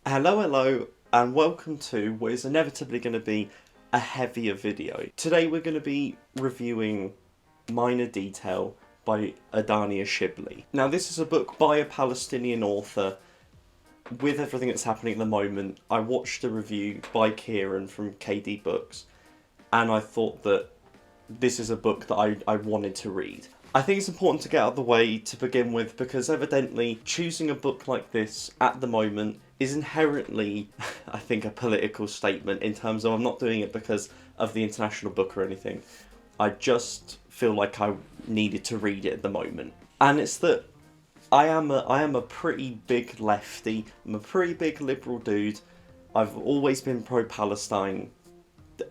Hello, and welcome to what is inevitably going to be a heavier video. Today we're going to be reviewing Minor Detail by Adania Shibli. Now this is a book by a Palestinian author. With everything that's happening at the moment, I watched a review by Kieran from KD Books, and I thought that this is a book that I wanted to read. I think it's important to get out of the way to begin with, because evidently choosing a book like this at the moment is inherently, I think, a political statement in terms of I'm not doing it because of the international book or anything. I just feel like I needed to read it at the moment. And it's that I am a pretty big lefty, I'm a pretty big liberal dude, I've always been pro-Palestine.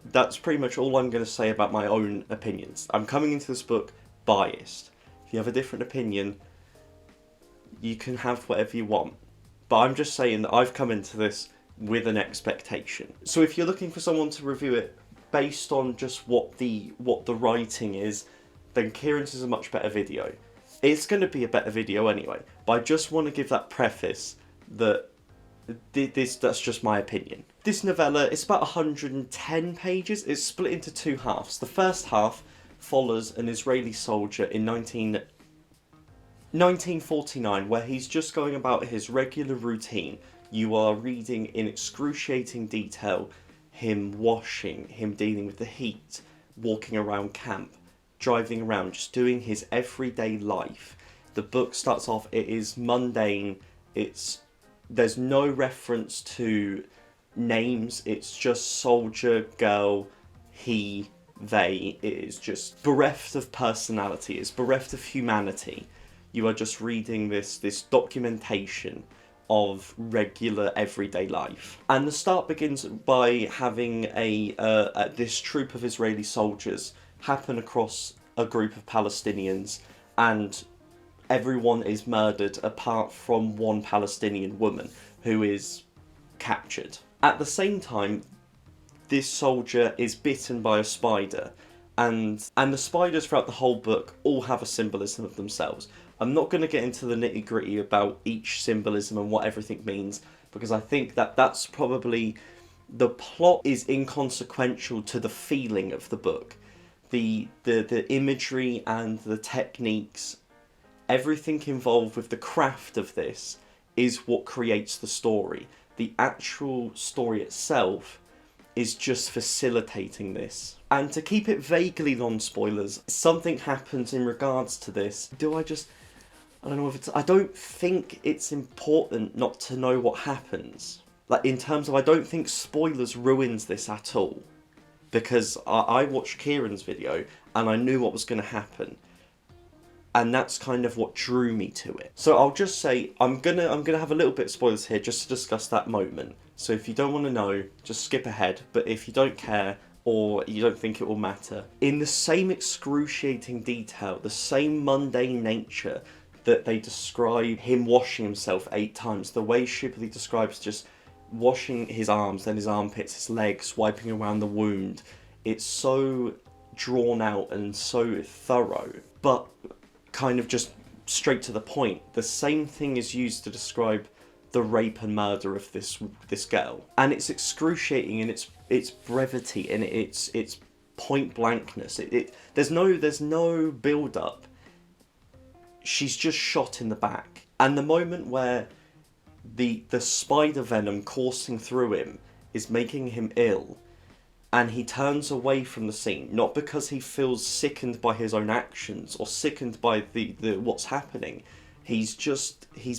That's pretty much all I'm going to say about my own opinions. I'm coming into this book biased. If you have a different opinion, you can have whatever you want. But I'm just saying that I've come into this with an expectation. So if you're looking for someone to review it based on just what the writing is, then Kieran's is a much better video. It's going to be a better video anyway, but I just want to give that preface that that's just my opinion. This novella, it's about 110 pages. It's split into two halves. The first half follows an Israeli soldier in 1949, where he's just going about his regular routine. You are reading in excruciating detail him washing, him dealing with the heat, walking around camp, driving around, just doing his everyday life. The book starts off, it is mundane, there's no reference to names, it's just soldier, girl, he, they. It is just bereft of personality, it's bereft of humanity. You are just reading this documentation of regular everyday life. And the start begins by having this troop of Israeli soldiers happen across a group of Palestinians, and everyone is murdered apart from one Palestinian woman who is captured. At the same time, this soldier is bitten by a spider, and the spiders throughout the whole book all have a symbolism of themselves. I'm not going to get into the nitty-gritty about each symbolism and what everything means, because I think that's probably, the plot is inconsequential to the feeling of the book. The imagery and the techniques, everything involved with the craft of this is what creates the story. The actual story itself is just facilitating this. And to keep it vaguely non-spoilers, something happens in regards to this. I don't know if I don't think it's important not to know what happens. Like, in terms of, I don't think spoilers ruins this at all. Because I watched Kieran's video and I knew what was going to happen. And that's kind of what drew me to it. So I'll just say, I'm gonna have a little bit of spoilers here just to discuss that moment. So if you don't want to know, just skip ahead. But if you don't care, or you don't think it will matter, in the same excruciating detail, the same mundane nature that they describe him washing himself 8 times, the way Shibli describes just washing his arms, then his armpits, his legs, wiping around the wound, it's so drawn out and so thorough, but kind of just straight to the point. The same thing is used to describe the rape and murder of this girl, and it's excruciating in its brevity and its point blankness. There's no build up. She's just shot in the back, and the moment where the spider venom coursing through him is making him ill, and he turns away from the scene, not because he feels sickened by his own actions or sickened by the what's happening. He's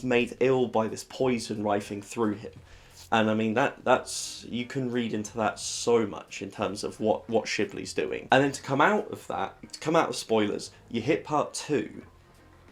made ill by this poison rifling through him. And I mean, that's you can read into that so much in terms of what Shibli's doing. And then to come out of spoilers, you hit part 2,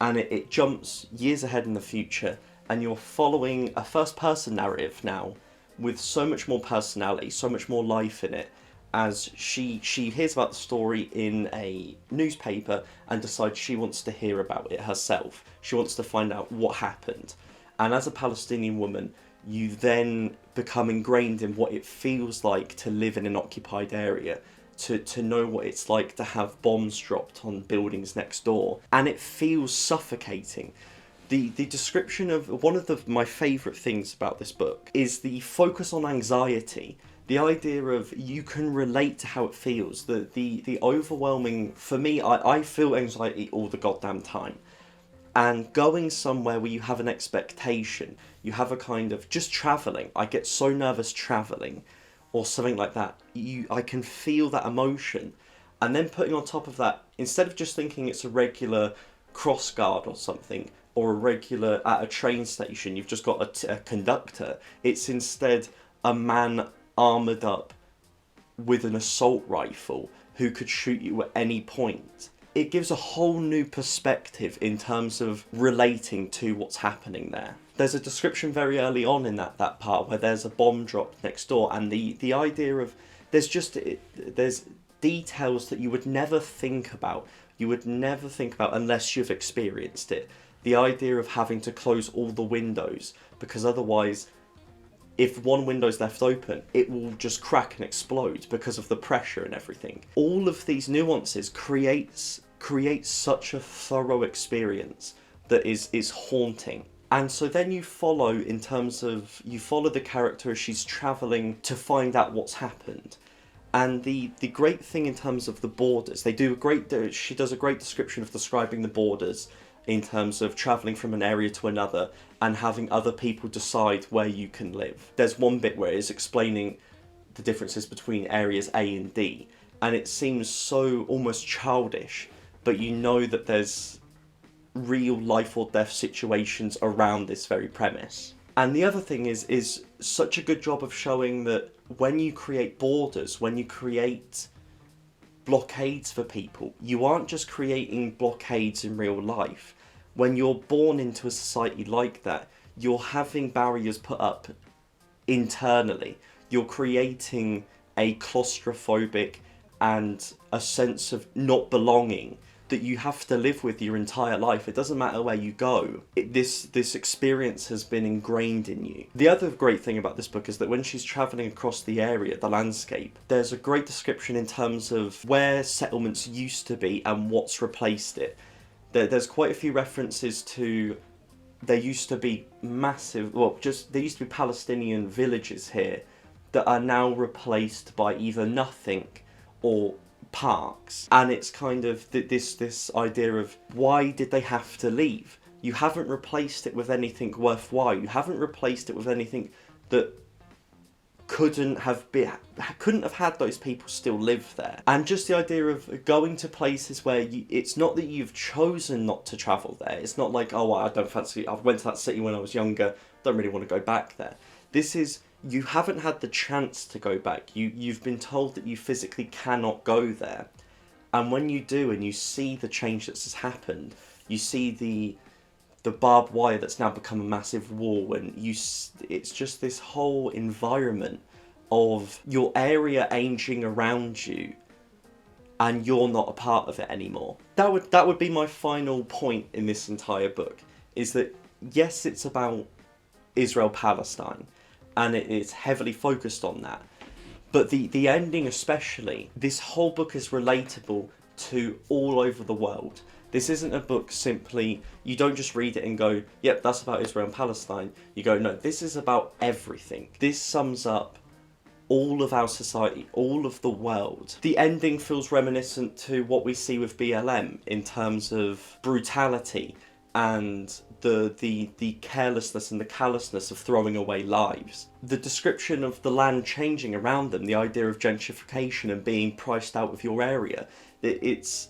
and it jumps years ahead in the future, and you're following a first-person narrative now with so much more personality, so much more life in it, as she hears about the story in a newspaper and decides she wants to hear about it herself. She wants to find out what happened. And as a Palestinian woman, you then become ingrained in what it feels like to live in an occupied area, to know what it's like to have bombs dropped on buildings next door. And it feels suffocating. The description of one of my favourite things about this book is the focus on anxiety. The idea of you can relate to how it feels. The overwhelming, for me, I feel anxiety all the goddamn time. And going somewhere where you have an expectation, you have a kind of, just travelling, I get so nervous travelling, or something like that. I can feel that emotion. And then putting on top of that, instead of just thinking it's a regular cross guard or something, or a regular at a train station, you've just got a conductor. It's instead a man armoured up with an assault rifle who could shoot you at any point. It gives a whole new perspective in terms of relating to what's happening there. There's a description very early on in that part where there's a bomb dropped next door, and the idea of there's details that you would never think about. You would never think about unless you've experienced it. The idea of having to close all the windows, because otherwise, if one window's left open, it will just crack and explode because of the pressure and everything. All of these nuances creates such a thorough experience that is haunting. And so then you follow the character as she's travelling to find out what's happened. And the great thing in terms of the borders, she does a great description of describing the borders in terms of travelling from an area to another and having other people decide where you can live. There's one bit where it's explaining the differences between areas A and D, and it seems so almost childish, but you know that there's real life or death situations around this very premise. And the other thing is such a good job of showing that when you create borders, when you create blockades for people, you aren't just creating blockades in real life. When you're born into a society like that, you're having barriers put up internally. You're creating a claustrophobic and a sense of not belonging that you have to live with your entire life. It doesn't matter where you go. This experience has been ingrained in you. The other great thing about this book is that when she's travelling across the area, the landscape, there's a great description in terms of where settlements used to be and what's replaced it. There's quite a few references to there used to be there used to be Palestinian villages here that are now replaced by either nothing or parks. And it's kind of this idea of, why did they have to leave? You haven't replaced it with anything worthwhile. You haven't replaced it with anything that couldn't have had those people still live there. And just the idea of going to places where it's not that you've chosen not to travel there. It's not like, oh, I went to that city when I was younger, don't really want to go back there. This is, you haven't had the chance to go back. You've been told that you physically cannot go there. And when you do, and you see the change that has happened, you see the barbed wire that's now become a massive wall, and it's just this whole environment of your area aging around you, and you're not a part of it anymore. That would be my final point in this entire book, is that yes, it's about Israel-Palestine, and it is heavily focused on that. But the ending especially, this whole book is relatable to all over the world. This isn't a book simply, you don't just read it and go, yep, that's about Israel and Palestine. You go, no, this is about everything. This sums up all of our society, all of the world. The ending feels reminiscent to what we see with BLM in terms of brutality and the carelessness and the callousness of throwing away lives. The description of the land changing around them, the idea of gentrification and being priced out of your area, it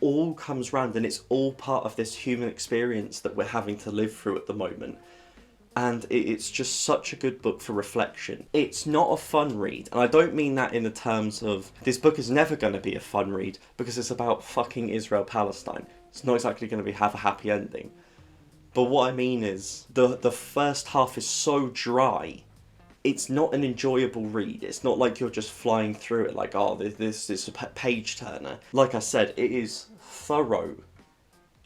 all comes round, and it's all part of this human experience that we're having to live through at the moment. And it's just such a good book for reflection. It's not a fun read, and I don't mean that in the terms of this book is never going to be a fun read because it's about fucking Israel-Palestine. It's not exactly going to have a happy ending. But what I mean is the first half is so dry. It's not an enjoyable read. It's not like you're just flying through it like, oh, this is a page turner. Like I said, it is thorough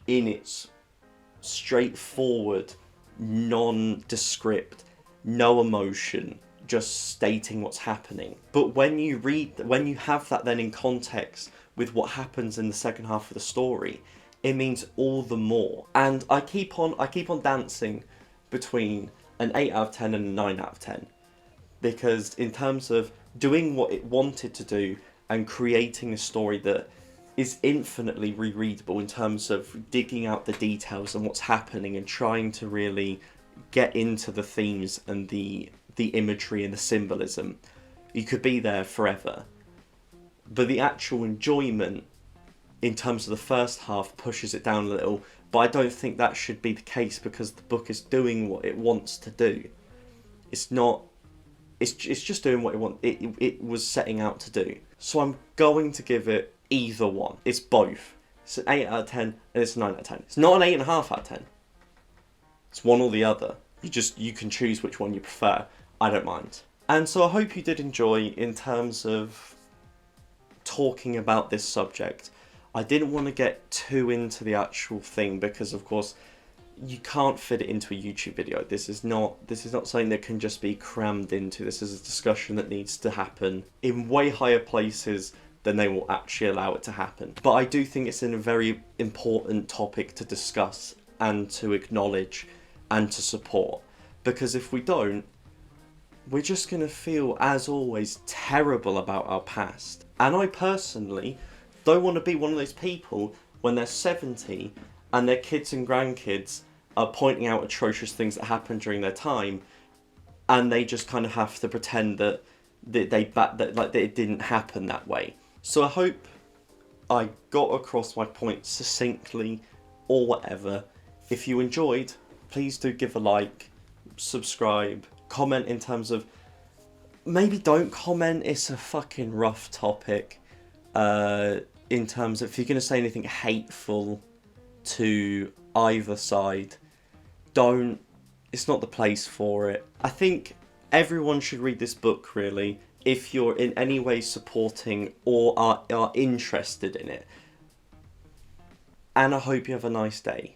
in its straightforward, nondescript, no emotion, just stating what's happening. But when you have that then in context with what happens in the second half of the story, it means all the more. And I keep on dancing between an 8 out of 10 and a 9 out of 10. Because in terms of doing what it wanted to do and creating a story that is infinitely rereadable in terms of digging out the details and what's happening and trying to really get into the themes and the imagery and the symbolism, you could be there forever. But the actual enjoyment in terms of the first half pushes it down a little, but I don't think that should be the case because the book is doing what it wants to do. It's just doing what it was setting out to do. So I'm going to give it either one. It's both. It's an 8 out of 10 and it's a 9 out of 10. It's not an 8.5 out of 10. It's one or the other. You can choose which one you prefer. I don't mind. And so I hope you did enjoy in terms of talking about this subject. I didn't want to get too into the actual thing because, of course, you can't fit it into a YouTube video. This is not something that can just be crammed into. This is a discussion that needs to happen in way higher places than they will actually allow it to happen. But I do think it's a very important topic to discuss and to acknowledge and to support. Because if we don't, we're just going to feel, as always, terrible about our past. And I personally don't want to be one of those people when they're 70 and their kids and grandkids are pointing out atrocious things that happened during their time, and they just kind of have to pretend that it didn't happen that way. So I hope I got across my point succinctly, or whatever. If you enjoyed, please do give a like, subscribe, comment in terms of, maybe don't comment, it's a fucking rough topic. In terms of, if you're going to say anything hateful to either side, don't. It's not the place for it. I think everyone should read this book, really, if you're in any way supporting or are interested in it. And I hope you have a nice day.